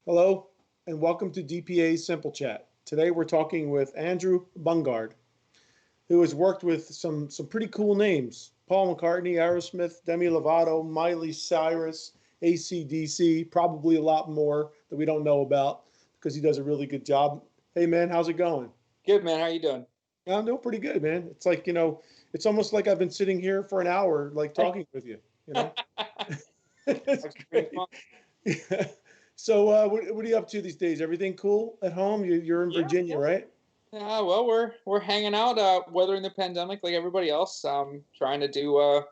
Hello, and welcome to DPA's Simple Chat. Today we're talking with Andrew Bongard, who has worked with some pretty cool names. Paul McCartney, Aerosmith, Demi Lovato, Miley Cyrus, AC/DC, probably a lot more that we don't know about because he does a really good job. Hey man, how's it going? Good, man. How you doing? I'm doing pretty good, man. It's like, it's almost like I've been sitting here for an hour, like talking with you, you know? It's That's pretty great. fun. So, what are you up to these days? Everything cool at home? You're in Yeah, Virginia, yeah. right? Well, we're hanging out, weathering the pandemic like everybody else. Trying to do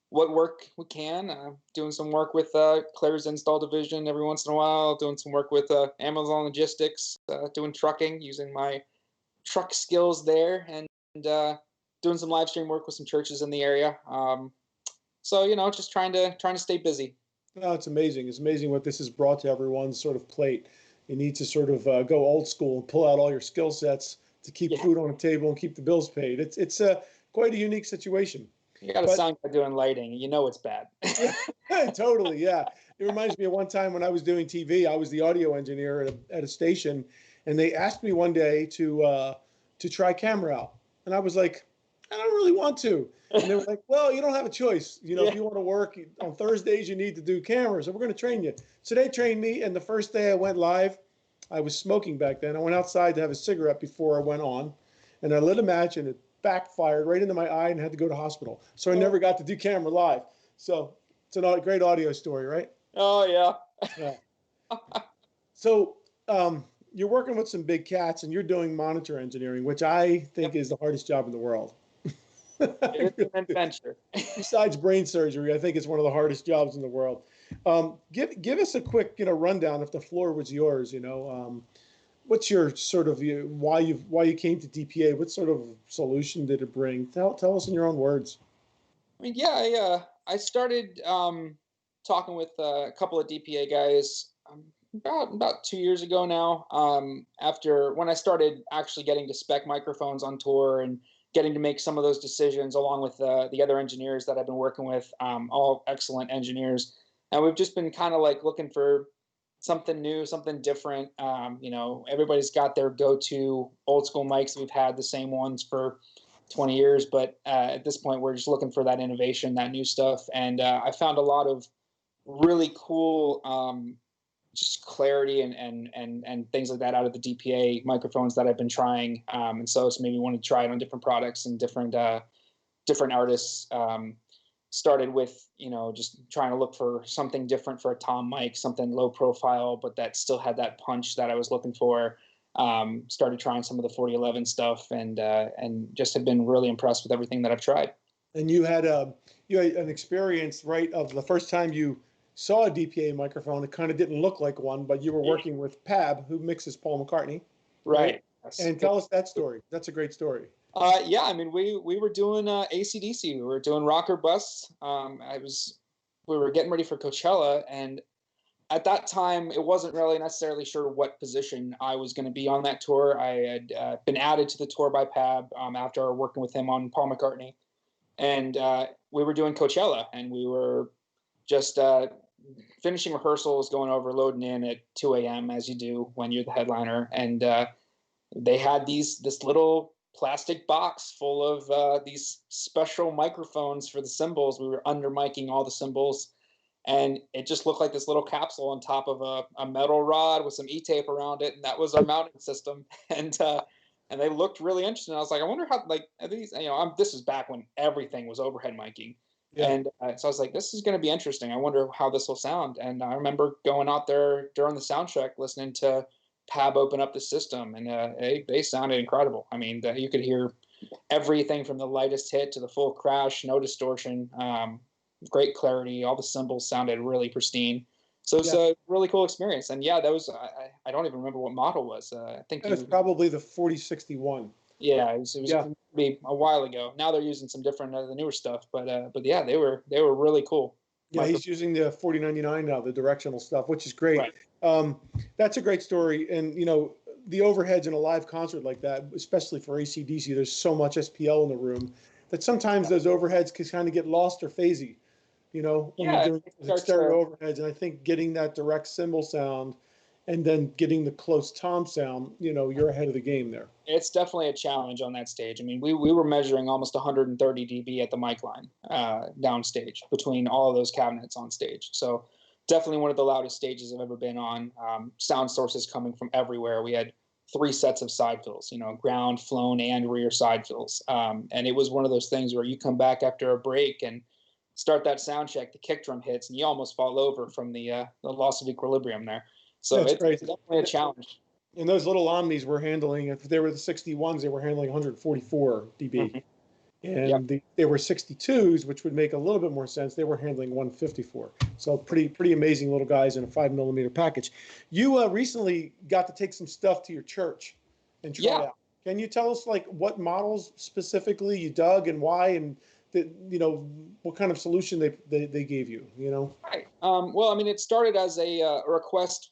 what work we can. Doing some work with Claire's install division every once in a while. Doing some work with Amazon Logistics. Doing trucking, using my truck skills there, and doing some live stream work with some churches in the area. So just trying to stay busy. No, it's amazing. It's amazing what this has brought to everyone's sort of plate. You need to sort of go old school and pull out all your skill sets to keep Yeah, food on the table and keep the bills paid. It's quite a unique situation. you got to But sound good doing lighting. You know it's bad. yeah, totally, yeah. It reminds me of one time when I was doing TV. I was the audio engineer at a station, and they asked me one day to try camera out, and I was like, I don't really want to. And they were like, well, you don't have a choice. If Yeah. you want to work on Thursdays, you need to do cameras, so we're going to train you. So they trained me, and the first day I went live, I was smoking back then. I went outside to have a cigarette before I went on, and I lit a match, and it backfired right into my eye and had to go to hospital. So I never got to do camera live. So it's a great audio story, right? Oh yeah. Yeah. So you're working with some big cats, and you're doing monitor engineering, which I think Yep. is the hardest job in the world. It I is really an do. adventure. Besides brain surgery, I think it's one of the hardest jobs in the world. Give us a quick rundown if the floor was yours. What's your sort of why you came to DPA? What sort of solution did it bring? Tell us in your own words. I mean, yeah, I started talking with a couple of DPA guys about 2 years ago now. After when I started actually getting to spec microphones on tour and getting to make some of those decisions, along with the other engineers that I've been working with, all excellent engineers, and we've just been kind of like looking for something new, something different. Everybody's got their go-to old school mics. We've had the same ones for 20 years, but at this point, we're just looking for that innovation, that new stuff. And I found a lot of really cool, just clarity and things like that out of the DPA microphones that I've been trying. And so it's maybe want to try it on different products and different artists. Started with just trying to look for something different for a tom mic, something low profile but that still had that punch that I was looking for. Started trying some of the 4011 stuff, and just have been really impressed with everything that I've tried. And you had an experience, right, of the first time you saw a DPA microphone. It kind of didn't look like one, but you were Yeah. working with Pab, who mixes Paul McCartney, right? Right. Yes. And tell us that story. That's a great story. Yeah, I mean, we were doing AC/DC. We were doing rocker busts. We were getting ready for Coachella, and at that time, it wasn't really necessarily sure what position I was going to be on that tour. I had been added to the tour by Pab after working with him on Paul McCartney, and we were doing Coachella, and we were just finishing rehearsals, going over, loading in at 2 a.m. as you do when you're the headliner, and they had this little plastic box full of these special microphones for the cymbals. We were under miking all the cymbals, and it just looked like this little capsule on top of a metal rod with some e-tape around it, and that was our mounting system. And they looked really interesting. I was like, I wonder how, like, are these, this is back when everything was overhead miking. Yeah. And so I was like, this is going to be interesting. I wonder how this will sound. And I remember going out there during the sound check, listening to Pab open up the system, and they sounded incredible. I mean, you could hear everything from the lightest hit to the full crash, no distortion, great clarity. All the cymbals sounded really pristine. So it's Yeah. a really cool experience. And yeah, that was, I don't even remember what model was. I think It's probably the 4061. yeah, it was Yeah. maybe a while ago. Now they're using some different, the newer stuff, but yeah, they were really cool. Yeah, Micro- he's using the 4099 now, the directional stuff, which is great. right. That's a great story. And, the overheads in a live concert like that, especially for AC/DC, there's so much SPL in the room that sometimes those overheads can kind of get lost or phasey, when you're Yeah, doing it starts stereo overheads. And I think getting that direct cymbal sound and then getting the close tom sound, you're ahead of the game there. It's definitely a challenge on that stage. I mean, we were measuring almost 130 dB at the mic line downstage between all of those cabinets on stage. So definitely one of the loudest stages I've ever been on. Sound sources coming from everywhere. We had 3 sets of side fills, ground, flown, and rear side fills. And it was one of those things where you come back after a break and start that sound check, the kick drum hits, and you almost fall over from the loss of equilibrium there. So That's it's crazy. definitely a challenge. And those little Omnis were handling, if they were the 61s, they were handling 144 dB. Mm-hmm. And Yep. they were 62s, which would make a little bit more sense. They were handling 154. So pretty amazing little guys in a 5mm package. You recently got to take some stuff to your church and try Yeah. out. Can you tell us like what models specifically you dug and why, and what kind of solution they gave you? Right. Well, I mean, it started as a request.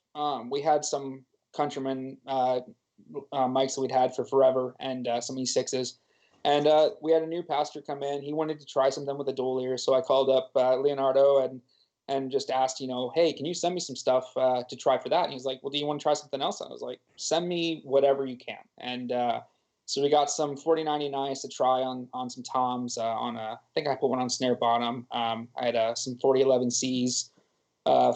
We had some Countryman mics that we'd had for forever, and some E6s. And we had a new pastor come in. He wanted to try something with a dual ear, so I called up Leonardo and just asked, hey, can you send me some stuff to try for that? And he's like, well, do you want to try something else? And I was like, send me whatever you can. And so we got some 4099s to try on some toms. I think I put one on snare bottom. I had some 4011Cs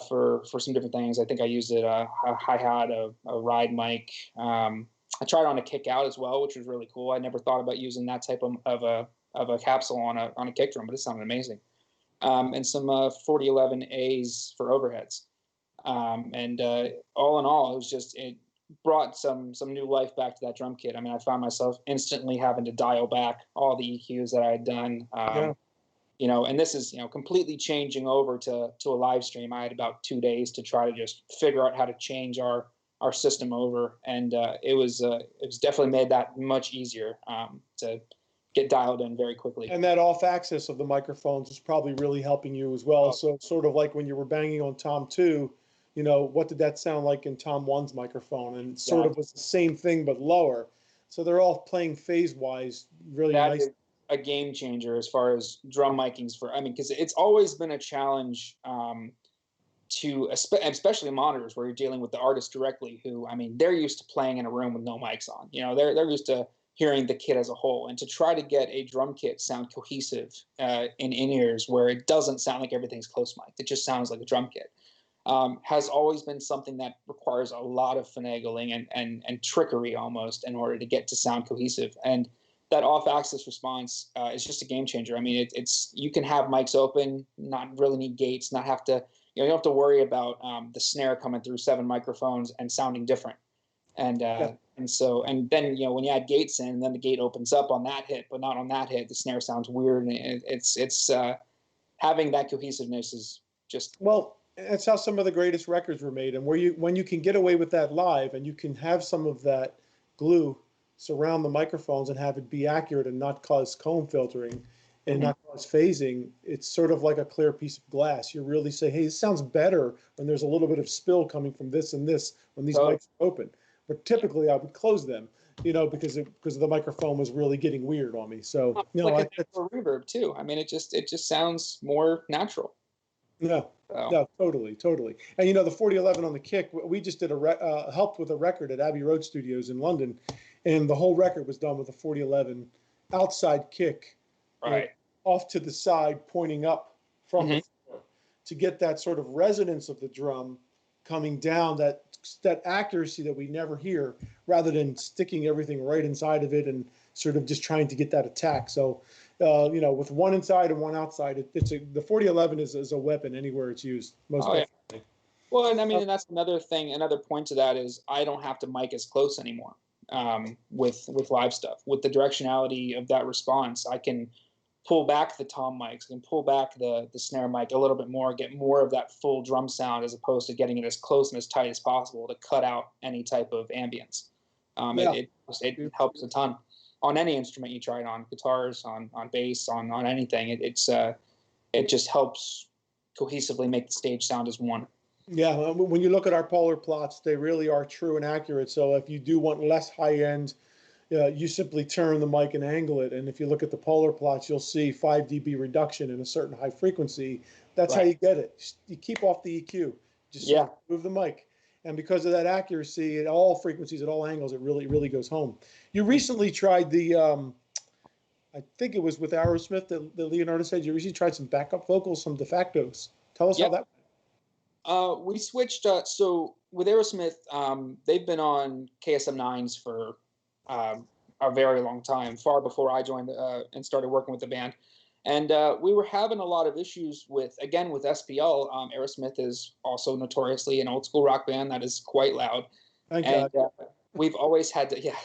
for some different things. I think I used it a hi-hat, a ride mic. I tried on a kick out as well, which was really cool. I never thought about using that type of a capsule on a kick drum, but it sounded amazing. And some 4011As for overheads. And all in all, it brought some new life back to that drum kit. I mean, I found myself instantly having to dial back all the EQs that I had done. And this is, completely changing over to a live stream. I had about 2 days to try to just figure out how to change our system over. And it was definitely made that much easier to get dialed in very quickly. And that off axis of the microphones is probably really helping you as well. So sort of like when you were banging on Tom 2, what did that sound like in Tom 1's microphone? And it sort of was the same thing, but lower. So they're all playing phase wise really nice. Is a game changer as far as drum micings because it's always been a challenge especially monitors where you're dealing with the artist directly, who, they're used to playing in a room with no mics on. They're used to hearing the kit as a whole, and to try to get a drum kit sound cohesive in ears where it doesn't sound like everything's close mic, it just sounds like a drum kit, has always been something that requires a lot of finagling and trickery almost in order to get to sound cohesive. And that off-axis response is just a game changer. I mean, it's you can have mics open, not really need gates, not have to, you don't have to worry about the snare coming through 7 microphones and sounding different. And and then when you add gates in, and then the gate opens up on that hit, but not on that hit, the snare sounds weird. And it's having that cohesiveness is just that's how some of the greatest records were made. And when you can get away with that live, and you can have some of that glue surround the microphones and have it be accurate and not cause comb filtering and not cause phasing, it's sort of like a clear piece of glass. You really say, hey, this sounds better when there's a little bit of spill coming from this and this when these mics are open. But typically I would close them, because the microphone was really getting weird on me. So like for reverb too. I mean, it just sounds more natural. No, totally. And the 4011 on the kick, we just did helped with a record at Abbey Road Studios in London, and the whole record was done with a 4011 outside kick, right, off to the side, pointing up from the floor, to get that sort of resonance of the drum coming down, that accuracy that we never hear, rather than sticking everything right inside of it and sort of just trying to get that attack. So, with one inside and one outside, the 4011 is a weapon anywhere it's used. Most definitely. Yeah. Well, and and that's another thing. Another point to that is I don't have to mic as close anymore with live stuff. With the directionality of that response, I can pull back the tom mics, I can pull back the snare mic a little bit more, get more of that full drum sound, as opposed to getting it as close and as tight as possible to cut out any type of ambience. It helps a ton on any instrument you try it on, guitars, on bass, on anything. It just helps cohesively make the stage sound as one. Yeah, when you look at our polar plots, they really are true and accurate. So if you do want less high end, you simply turn the mic and angle it. And if you look at the polar plots, you'll see 5 dB reduction in a certain high frequency. That's how you get it. You keep off the EQ. Just move the mic. And because of that accuracy at all frequencies, at all angles, it really goes home. You recently tried the, I think it was with Aerosmith that Leonardo said you recently tried some backup vocals, some de factos. Tell us how Yep. that We switched. So with Aerosmith, they've been on KSM 9s for a very long time, far before I joined and started working with the band. And we were having a lot of issues with SPL. Aerosmith is also notoriously an old school rock band that is quite loud. Thank And God. we've always had to, yeah,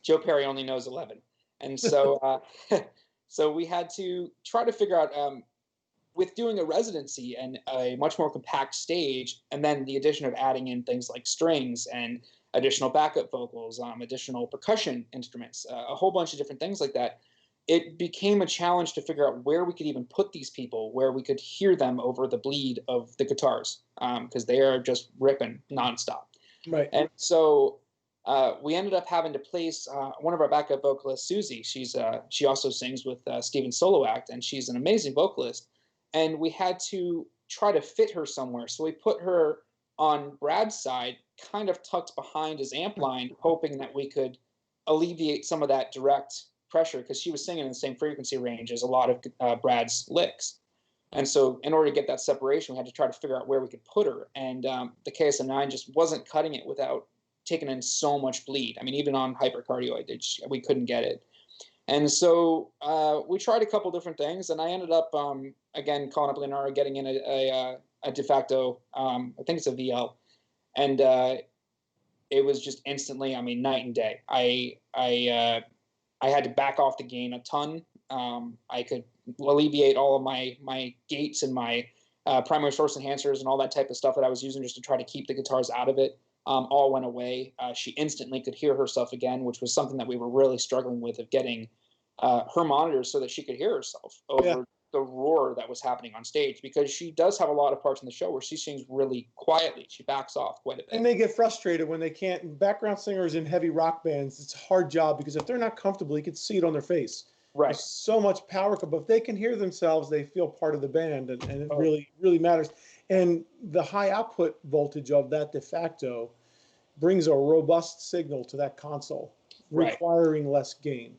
Joe Perry only knows 11. And so, so we had to try to figure out, with doing a residency and a much more compact stage, and then the addition of adding in things like strings and additional backup vocals, additional percussion instruments, a whole bunch of different things like that, it became a challenge to figure out where we could even put these people, where we could hear them over the bleed of the guitars, because they are just ripping nonstop. Right. And so we ended up having to place one of our backup vocalists, Susie. She also sings with Steven's solo act, and she's an amazing vocalist. And we had to try to fit her somewhere. So we put her on Brad's side, kind of tucked behind his amp line, hoping that we could alleviate some of that direct pressure, because she was singing in the same frequency range as a lot of Brad's licks. And so in order to get that separation, we had to try to figure out where we could put her. And the KSM-9 just wasn't cutting it without taking in so much bleed. I mean, even on hypercardioid, we couldn't get it. And so we tried a couple different things, and I ended up, again, calling up Leonardo, getting in a de facto, I think it's a VL. And it was just instantly, I mean, night and day. I had to back off the gain a ton. I could alleviate all of my gates and my primary source enhancers and all that type of stuff that I was using just to try to keep the guitars out of it. All went away. She instantly could hear herself again, which was something that we were really struggling with, of getting her monitors so that she could hear herself over the roar that was happening on stage, because she does have a lot of parts in the show where she sings really quietly. She backs off quite a bit. And they get frustrated when they can't. Background singers in heavy rock bands, it's a hard job, because if they're not comfortable, you can see it on their face. Right. There's so much power, but if they can hear themselves, they feel part of the band, and it really matters. And the high output voltage of that de facto brings a robust signal to that console, requiring less gain.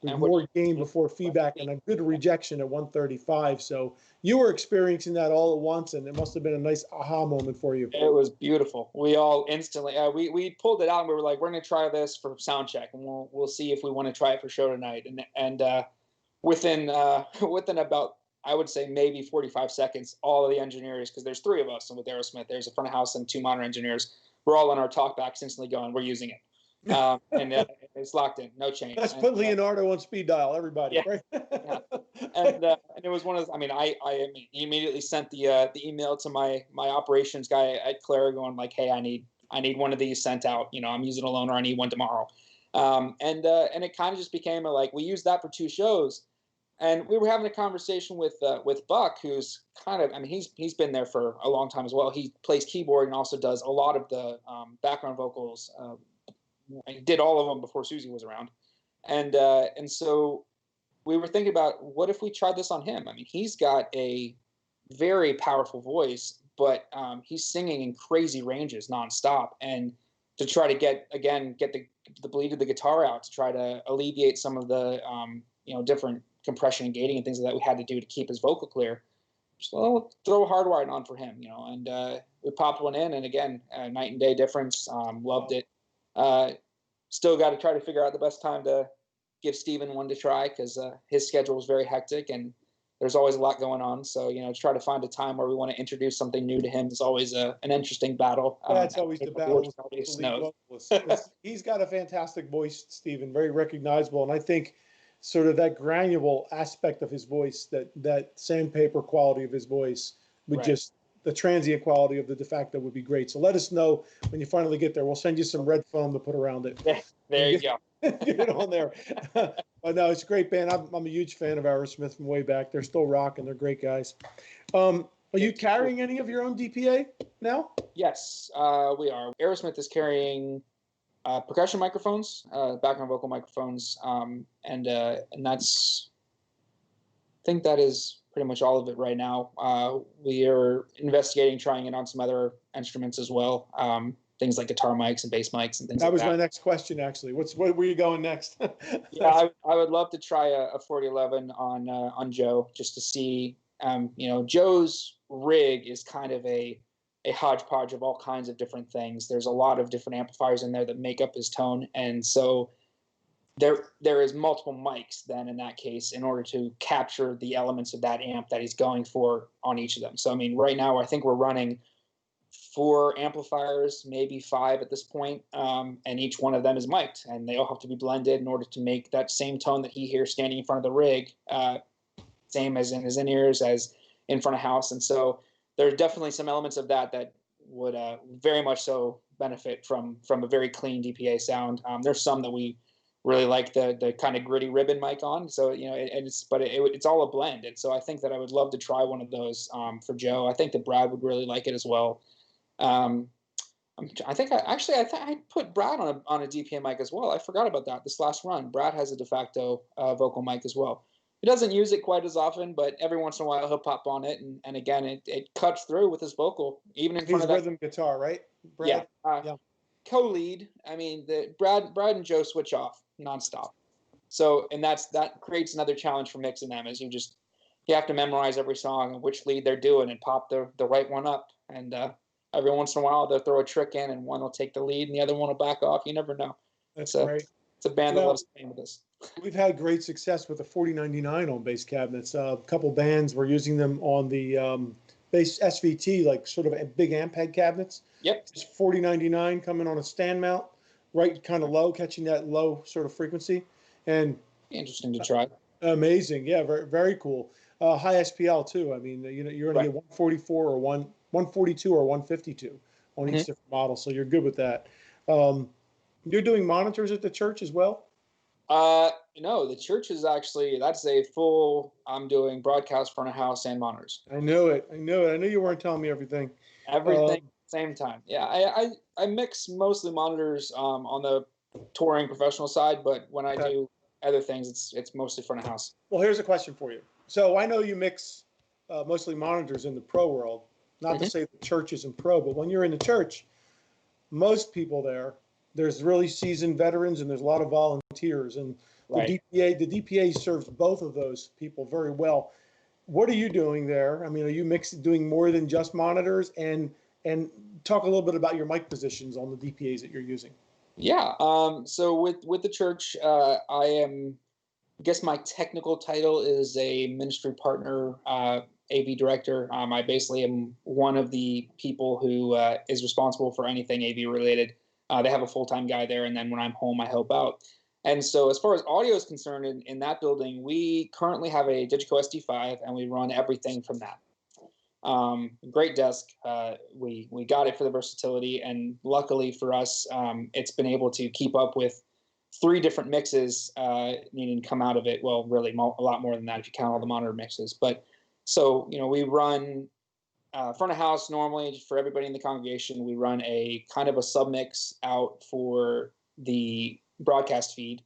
With more gain before feedback and a good rejection at 135. So you were experiencing that all at once, and it must have been a nice aha moment for you. It was beautiful. We all instantly, we pulled it out, and we were like, we're going to try this for sound check, and we'll see if we want to try it for show tonight. And within about, I would say, maybe 45 seconds, all of the engineers, because there's 3 of us, and with Aerosmith, there's a front of house and 2 monitor engineers, we're all on our talkbacks instantly going, we're using it. And it's locked in, no change. Let's put Leonardo on speed dial, everybody. Yeah, right? yeah. And it was one of those, I mean, I immediately sent the email to my operations guy at Clair, going like, hey, I need one of these sent out. You know, I'm using a loaner. I need one tomorrow. And it kind of just became we used that for 2 shows. And we were having a conversation with Buck, who's kind of, I mean, he's been there for a long time as well. He plays keyboard and also does a lot of the background vocals. He did all of them before Susie was around. And so we were thinking about, what if we tried this on him? I mean, he's got a very powerful voice, but he's singing in crazy ranges nonstop. And to try to get the bleed of the guitar out, to try to alleviate some of the different compression and gating and things like that we had to do to keep his vocal clear. So throw a hardwired on for him, and we popped one in, and again, night and day difference. Loved it. Still got to try to figure out the best time to give Steven one to try, because his schedule is very hectic and there's always a lot going on. So, to try to find a time where we want to introduce something new to him is always an interesting battle. That's always the battle. He's got a fantastic voice, Steven, very recognizable. And I think sort of that granular aspect of his voice, that sandpaper quality of his voice would just, the transient quality of the de facto would be great. So let us know when you finally get there. We'll send you some red foam to put around it. There you go. Get it on there. But no, it's a great band. I'm a huge fan of Aerosmith from way back. They're still rocking. They're great guys. Are you carrying any of your own DPA now? Yes, we are. Aerosmith is carrying percussion microphones, background vocal microphones, and that's, I think that is pretty much all of it right now. We are investigating trying it on some other instruments as well, things like guitar mics and bass mics and things That like was that. my next question, actually. What were you going next? Yeah, I would love to try a 4011 on Joe, just to see. Joe's rig is kind of a hodgepodge of all kinds of different things. There's a lot of different amplifiers in there that make up his tone, and so there is multiple mics then in that case in order to capture the elements of that amp that he's going for on each of them. So I mean, right now I think we're running 4 amplifiers, maybe 5 at this point, and each one of them is mic'd, and they all have to be blended in order to make that same tone that he hears standing in front of the rig, same as in his in-ears as in front of house. And so there's definitely some elements of that would very much so benefit from a very clean DPA sound. There's some that we really like the kind of gritty ribbon mic on. So it's all a blend, and so I think that I would love to try one of those for Joe. I think that Brad would really like it as well. I put Brad on a DPA mic as well. I forgot about that this last run. Brad has a de facto vocal mic as well. He doesn't use it quite as often, but every once in a while he'll pop on it, and again it cuts through with his vocal, even in front of that rhythm guitar, right, Brad? Yeah. Co-lead. I mean, Brad and Joe switch off nonstop. So, and that creates another challenge for mixing them, is you have to memorize every song and which lead they're doing and pop the right one up. And every once in a while they'll throw a trick in, and one will take the lead and the other one will back off. You never know. That's great. It's a band that loves playing with us. We've had great success with the 4099 on bass cabinets. A couple bands were using them on the bass SVT, like sort of big amp head cabinets. Yep. It's 4099 coming on a stand mount, right kind of low, catching that low sort of frequency. And interesting to try. Amazing. Yeah, very, very cool. High SPL too. I mean, you're going to get 144 or 142 or 152 on each different model, so you're good with that. You're doing monitors at the church as well? No, the church is actually, that's a full, I'm doing broadcast front of house and monitors. I know it. I knew you weren't telling me everything. Everything same time. Yeah, I mix mostly monitors on the touring professional side, but when I do other things, it's mostly front of house. Well, here's a question for you. So I know you mix mostly monitors in the pro world. Not to say the church isn't pro, but when you're in the church, most people there's really seasoned veterans and there's a lot of volunteers, and the DPA serves both of those people very well. What are you doing there? I mean, are you doing more than just monitors? And talk a little bit about your mic positions on the DPAs that you're using. Yeah. So with the church, I guess my technical title is a ministry partner, AV director. I basically am one of the people who is responsible for anything AV related. They have a full-time guy there, and then when I'm home, I help out. And so as far as audio is concerned, in that building, we currently have a Digico SD5, and we run everything from that. Great desk. We got it for the versatility, and luckily for us, it's been able to keep up with 3 different mixes needing to come out of it. Well, really a lot more than that if you count all the monitor mixes. But so, we run front of house normally for everybody in the congregation. We run a kind of a submix out for the broadcast feed.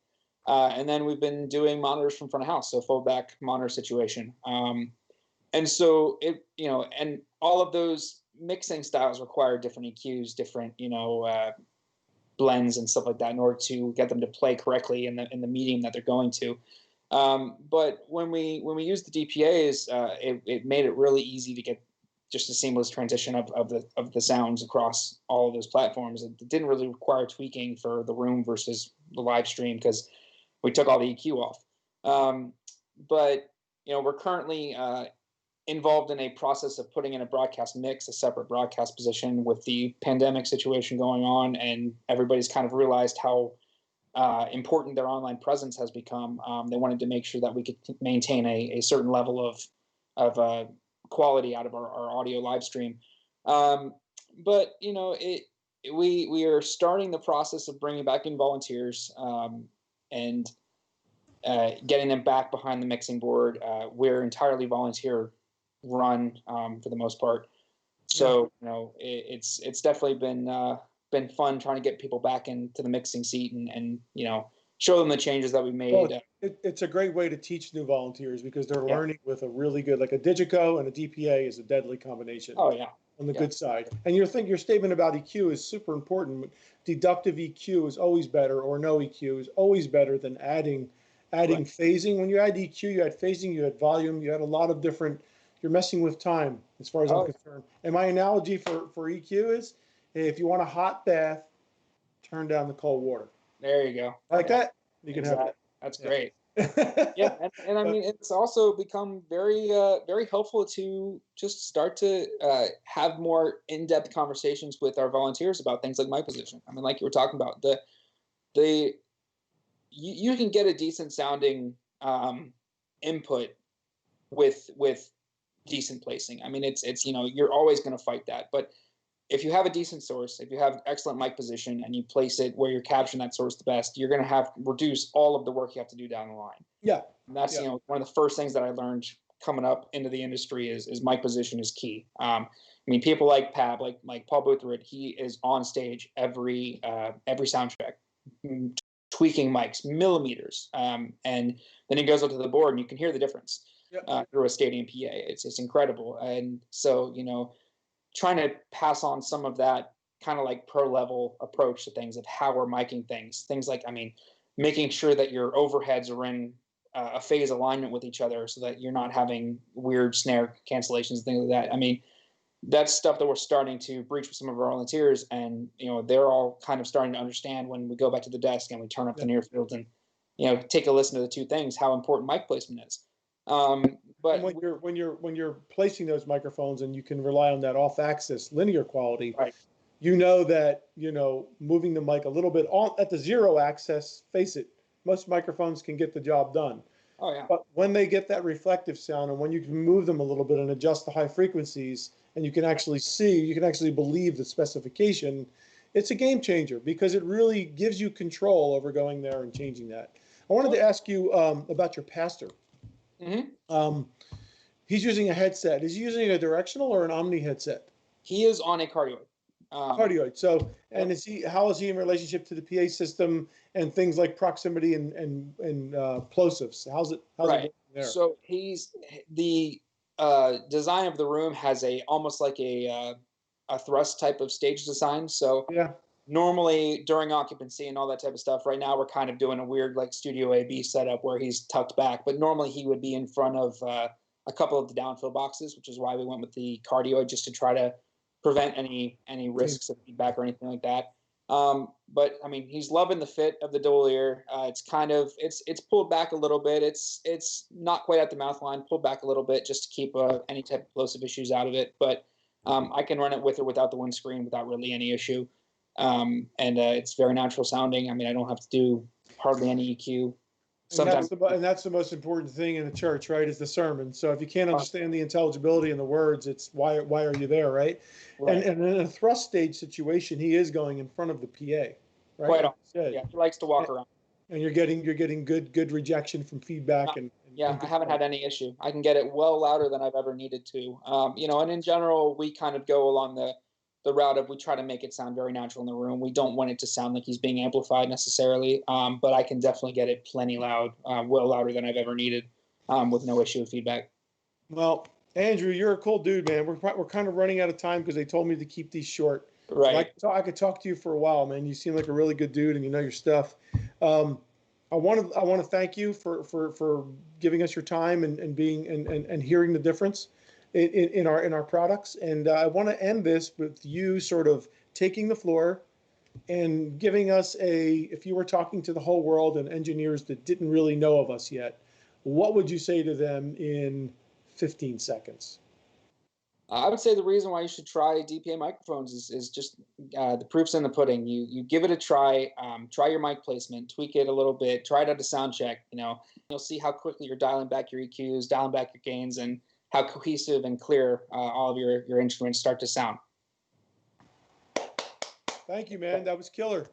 And then we've been doing monitors from front of house, so foldback monitor situation. And so and all of those mixing styles require different EQs, different, blends and stuff like that in order to get them to play correctly in the medium that they're going to. But when we use the DPAs, it made it really easy to get just a seamless transition of the sounds across all of those platforms. It didn't really require tweaking for the room versus the live stream because we took all the EQ off. But we're currently involved in a process of putting in a broadcast mix, a separate broadcast position with the pandemic situation going on, and everybody's kind of realized how important their online presence has become. They wanted to make sure that we could maintain a certain level of quality out of our audio live stream. But we are starting the process of bringing back in volunteers and getting them back behind the mixing board. We're entirely volunteer run for the most part. So it's definitely been fun trying to get people back into the mixing seat and show them the changes that we Well, made. it's a great way to teach new volunteers because they're Yeah. learning with a really good, like a Digico and a DPA is a deadly combination Oh yeah. on the Yeah. good side. And your statement about EQ is super important. Deductive EQ is always better, or no EQ is always better than adding Right. phasing. When you add EQ, you add phasing, you add volume, you add a lot of different. You're messing with time, as far as I'm Oh, concerned. And my analogy for EQ is, if you want a hot bath, turn down the cold water. there you go. Like Yeah. that, you can have Exactly. that. That's Yeah. great. Yeah, and I mean, it's also become very helpful to just start to have more in-depth conversations with our volunteers about things like my position. I mean, like you were talking about, the you can get a decent sounding input with decent placing. I mean, it's you're always going to fight that, but if you have a decent source, if you have excellent mic position and you place it where you're capturing that source the best, you're going to have reduce all of the work you have to do down the line. Yeah. And that's Yeah. one of the first things that I learned coming up into the industry is mic position is key. I mean, people like Pab, like Paul Boothrid, he is on stage every sound check, tweaking mics millimeters, and then he goes up to the board and you can hear the difference through a stadium PA. It's incredible, and so trying to pass on some of that kind of like pro level approach to things of how we're miking things like, I mean, making sure that your overheads are in a phase alignment with each other so that you're not having weird snare cancellations, things like that. I mean, that's stuff that we're starting to breach with some of our volunteers, and they're all kind of starting to understand when we go back to the desk and we turn up the near field and take a listen to the two things, how important mic placement is. But And when you're placing those microphones and you can rely on that off-axis linear quality, right. that moving the mic a little bit on at the zero axis. Face it, most microphones can get the job done. Oh yeah. But when they get that reflective sound, and when you can move them a little bit and adjust the high frequencies, and you can actually believe the specification, it's a game changer because it really gives you control over going there and changing that. I wanted to ask you about your pastor. Mm-hmm. He's using a headset. Is he using a directional or an Omni headset? He is on a cardioid. Cardioid. So, and how is he in relationship to the PA system and things like proximity and plosives? How's it working there? So he's the design of the room has almost like a thrust type of stage design. So Yeah. normally during occupancy and all that type of stuff, right now we're kind of doing a weird like Studio AB setup where he's tucked back, but normally he would be in front of a couple of the downfill boxes, which is why we went with the cardioid, just to try to prevent any risks of feedback or anything like that. But I mean, he's loving the fit of the dual ear. It's kind of it's pulled back a little bit. It's not quite at the mouth line, pulled back a little bit just to keep any type of plosive issues out of it. But I can run it with or without the windscreen without really any issue. And it's very natural sounding. I mean, I don't have to do hardly any EQ. Sometimes, And that's the most important thing in a church, right? Is the sermon. So if you can't understand the intelligibility in the words, it's why are you there, right? right. And in a thrust stage situation, he is going in front of the PA, right? Quite often. Yeah, Yeah, he likes to walk around. And you're getting good rejection from feedback and I haven't had any issue. I can get it well louder than I've ever needed to. And in general, we kind of go along the route of we try to make it sound very natural in the room. We don't want it to sound like he's being amplified necessarily, but I can definitely get it plenty loud, well louder than I've ever needed, with no issue with feedback. Well, Andrew, you're a cool dude, man. We're kind of running out of time because they told me to keep these short. Right. I could talk to you for a while, man. You seem like a really good dude, and you know your stuff. I want to thank you for giving us your time and being and hearing the difference in our products. And I want to end this with you sort of taking the floor and giving us if you were talking to the whole world and engineers that didn't really know of us yet, what would you say to them in 15 seconds? I would say the reason why you should try DPA microphones is just the proof's in the pudding. You give it a try, try your mic placement, tweak it a little bit, try it at a sound check. You'll see how quickly you're dialing back your EQs, dialing back your gains, and how cohesive and clear all of your instruments start to sound. Thank you, man. That was killer.